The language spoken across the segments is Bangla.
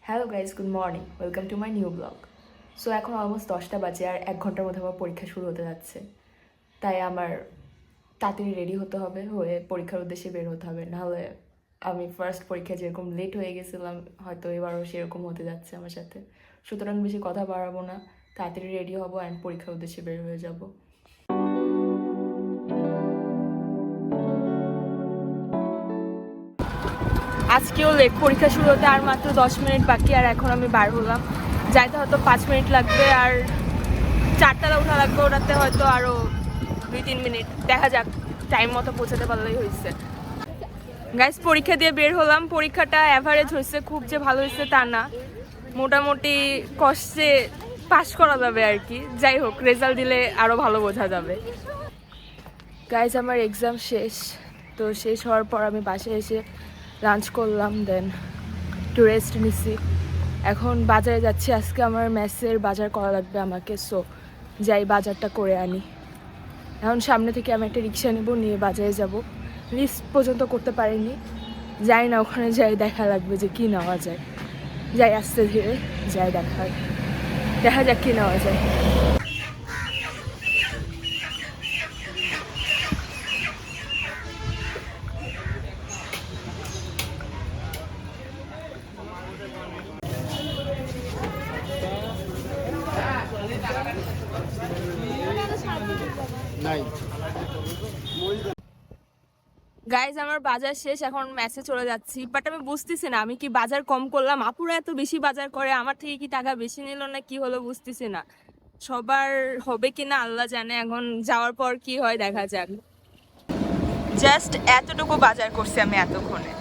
Hello guys, good morning, welcome to my new blog. So এখন অলমোস্ট 10টা বাজে আর 1 ঘন্টার মধ্যে আমার পরীক্ষা শুরু হতে যাচ্ছে। তাই আমার তাড়াতাড়ি রেডি হতে হবে, হয়ে পরীক্ষার উদ্দেশ্যে বের হতে হবে। নাহলে আমি ফার্স্ট পরীক্ষায় যেরকম লেট হয়ে গেছিলাম, হয়তো এবারও সেরকম হতে যাচ্ছে আমার সাথে। সুতরাং বেশি কথা বাড়াবো না, তাড়াতাড়ি রেডি হবো অ্যান্ড পরীক্ষার উদ্দেশ্যে বের হয়ে যাব। আজকেও লেট, পরীক্ষা শুরু হতে আর মাত্র 10 মিনিট বাকি, আর এখন আমি বার হলাম। যাইতে হয়তো 5 মিনিট লাগবে, আর 4টায় ওঠা লাগবে, ওটাতে হয়তো আরও 2-3 মিনিট। দেখা যাক, টাইম মতো পৌঁছাতে পারলেই হয়েছে। গাইস, পরীক্ষা দিয়ে বের হলাম। পরীক্ষাটা অ্যাভারেজ হয়েছে, খুব যে ভালো হয়েছে তা না, মোটামুটি কষ্টে পাস করা যাবে আর কি। যাই হোক, রেজাল্ট দিলে আরও ভালো বোঝা যাবে। গাইস, আমার এক্সাম শেষ। তো শেষ হওয়ার পর আমি বাসায় এসে লাঞ্চ করলাম, দেন একটু রেস্ট নিছি। এখন বাজারে যাচ্ছি, আজকে আমার মেসের বাজার করা লাগবে আমাকে। সো যাই, বাজারটা করে আনি। এখন সামনে থেকে আমি একটা রিক্সা নেব, নিয়ে বাজারে যাব। লিস্ট পর্যন্ত করতে পারিনি, যাই না, ওখানে যাই দেখা লাগবে যে কী নেওয়া যায়। যাই আস্তে ধীরে, যাই দেখা যাক কী নেওয়া যায়। গাইজ, আমার বাজার শেষ, এখন মেসে চলে যাচ্ছি। বাট আমি বুঝতেছি না আমি কি বাজার কম করলাম, আপুরা এত বেশি বাজার করে, আমার থেকে কি টাকা বেশি নিল না কি হলো বুঝতেছি না। সবার হবে কিনা আল্লাহ জানে, এখন যাওয়ার পর কি হয় দেখা যাক। জাস্ট এতটুকু বাজার করছি আমি এতক্ষণে,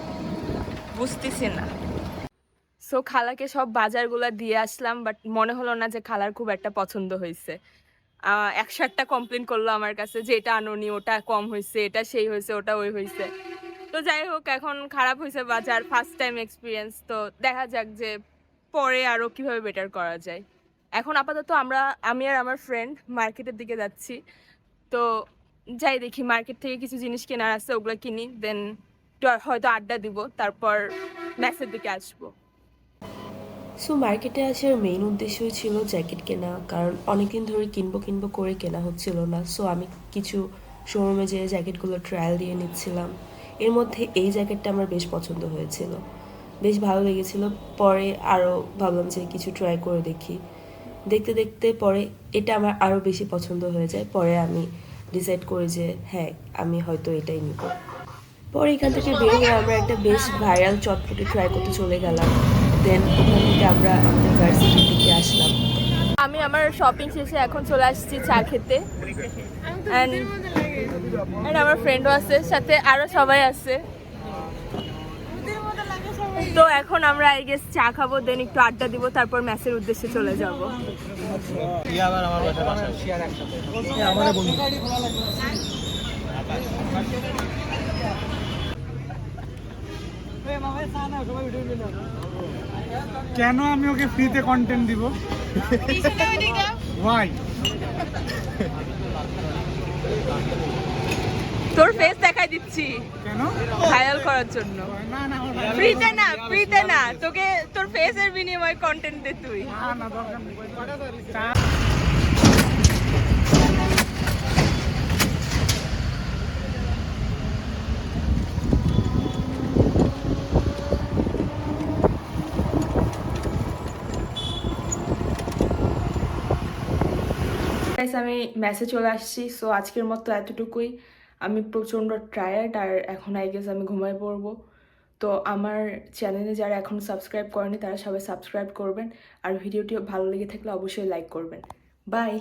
বুঝতেছি না। সো খালাকে সব বাজারগুলো দিয়ে আসলাম, বাট মনে হলো না যে খালার খুব একটা পছন্দ হয়েছে। 100টা কমপ্লেন করলো আমার কাছে যে এটা আনোনি, ওটা কম হয়েছে, এটা সেই হয়েছে, ওটা ওই হয়েছে। তো যাই হোক, এখন খারাপ হয়েছে বাজার, ফার্স্ট টাইম এক্সপিরিয়েন্স। তো দেখা যাক যে পরে আরও কিভাবে বেটার করা যায়। এখন আপাতত আমি আর আমার ফ্রেন্ড মার্কেটের দিকে যাচ্ছি। তো যাই, দেখি মার্কেট থেকে কিছু জিনিস কেনার আছে, ওগুলো কিনি, দেন হয়তো আড্ডা দিব, তারপর ম্যাচের দিকে আসবো। সো মার্কেটে আসার মেইন উদ্দেশ্যই ছিল জ্যাকেট কেনা, কারণ অনেকদিন ধরে কিনবো করে কেনা হচ্ছিল না। সো আমি কিছু শোরুমে যেয়ে জ্যাকেটগুলো ট্রায়াল দিয়ে নিচ্ছিলাম। এর মধ্যে এই জ্যাকেটটা আমার বেশ পছন্দ হয়েছিল, বেশ ভালো লেগেছিল। পরে আরও ভাবলাম যে কিছু ট্রাই করে দেখি। দেখতে দেখতে পরে এটা আমার আরও বেশি পছন্দ হয়ে যায়। পরে আমি ডিসাইড করি যে হ্যাঁ, আমি হয়তো এটাই নিব। পরে এখান থেকে বের হয়ে আমরা একটা বেশ ভাইরাল চটপটি ট্রাই করতে চলে গেলাম। দেন ওখান থেকে আমরা আমাদের ভার্সিটির দিকে আসলাম। আমি আমার শপিং শেষে এখন চলে আসছি চা খেতে, অ্যান্ড আমার ফ্রেন্ডও আছে সাথে, আরও সবাই আছে। তো এখন আমরা আই গেস চা খাবো, দেন একটু আড্ডা দিব, তারপর ম্যাচের উদ্দেশ্যে চলে যাব। কেন আমি ওকে ফ্রিতে কন্টেন্ট দিব? ভাই, তোর ফেস দেখাই দিচ্ছি কেন? ভাইরাল করার জন্য। না না ফ্রিতে না, তোকে তোর ফেসের বিনিময়ে কন্টেন্ট দে তুই। না, দরকার নেই। আমি মেসে চলে আসছি। সো আজকের মতো এতটুকুই। আমি প্রচণ্ড টায়ার্ড, আর এখন আই গেস আমি ঘুমায় পড়বো। তো আমার চ্যানেলে যারা এখন সাবস্ক্রাইব করেনি তারা সবাই সাবস্ক্রাইব করবেন, আর ভিডিওটি ভালো লেগে থাকলে অবশ্যই লাইক করবেন। বাই।